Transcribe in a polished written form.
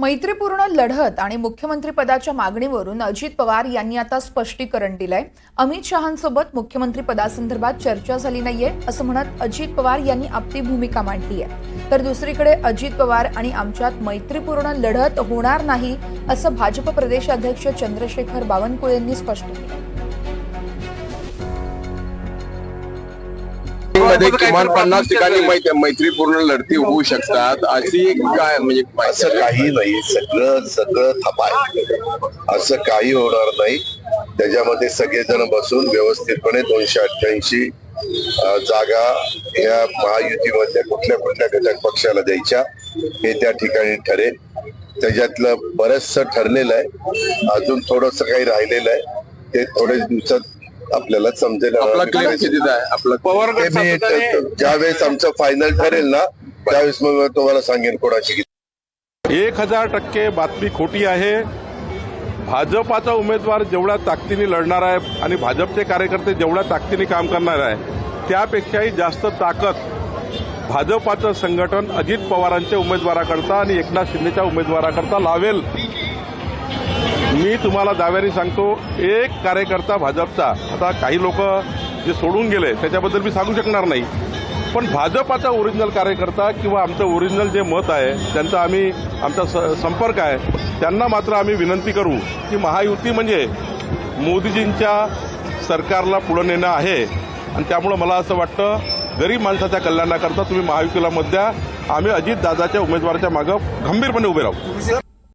मैत्रीपूर्ण लढत आणि मुख्यमंत्री पदाच्या मागणीवरून अजित पवार यांनी आता स्पष्टीकरण दिलंय। अमित शहांसोबत मुख्यमंत्री पदासंदर्भात चर्चा झाली नाहीये असं म्हणत अजित पवार यांनी आपली भूमिका मांडली आहे। तर दुसरीकडे अजित पवार आणि आमच्यात मैत्रीपूर्ण लढत होणार नाही असं भाजप प्रदेशाध्यक्ष चंद्रशेखर बावनकुळे यांनी स्पष्ट केलं। मध्ये किमान 50 ठिकाणी मैत्रीपूर्ण लढती होऊ शकतात अशी काय म्हणजे असं काही नाही। सगळं थपाय असं काही होणार नाही। त्याच्यामध्ये सगळेजण बसून व्यवस्थितपणे 288 जागा या महायुतीमध्ये कुठल्या कुठल्या घटक पक्षाला द्यायच्या हे त्या ठिकाणी ठरेल। त्याच्यातलं बरंचसं ठरलेलं आहे, अजून थोडंसं काही राहिलेलं आहे, ते थोड्या दिवसात आपल्याला समजेल। ज्यावेळेस आमचं फायनल ठरेल ना त्यावेळेस मग तुम्हाला सांगेन कोणाची 1000% बातमी खोटी आहे। भाजपाचा उमेदवार जेवढ्या ताकदीने लढणार आहे आणि भाजपचे कार्यकर्ते जेवढ्या ताकदीने काम करणार आहे त्यापेक्षाही जास्त ताकद भाजपाचं संघटन अजित पवारांच्या उमेदवाराकरता आणि एकनाथ शिंदेच्या उमेदवाराकरता लावेल। मी तुम्हाला दाव्याने सांगतो, एक कार्यकर्ता भाजपचा, आता काही लोक जे सोडून गेले त्याच्याबद्दल मी सांगू शकणार नाही, पण भाजपाचा ओरिजिनल कार्यकर्ता किंवा आमचं ओरिजिनल जे मत आहे त्यांचा आमचा संपर्क आहे, त्यांना मात्र आम्ही विनंती करू की महायुती म्हणजे मोदीजींच्या सरकारला पुढे नेणं आहे आणि त्यामुळे मला असं वाटतं गरीब माणसाच्या कल्याणाकरता तुम्ही महायुतीला मत द्या। आम्ही अजित दादाच्या उमेदवाराच्या मागे खंबीरपणे उभे राहू।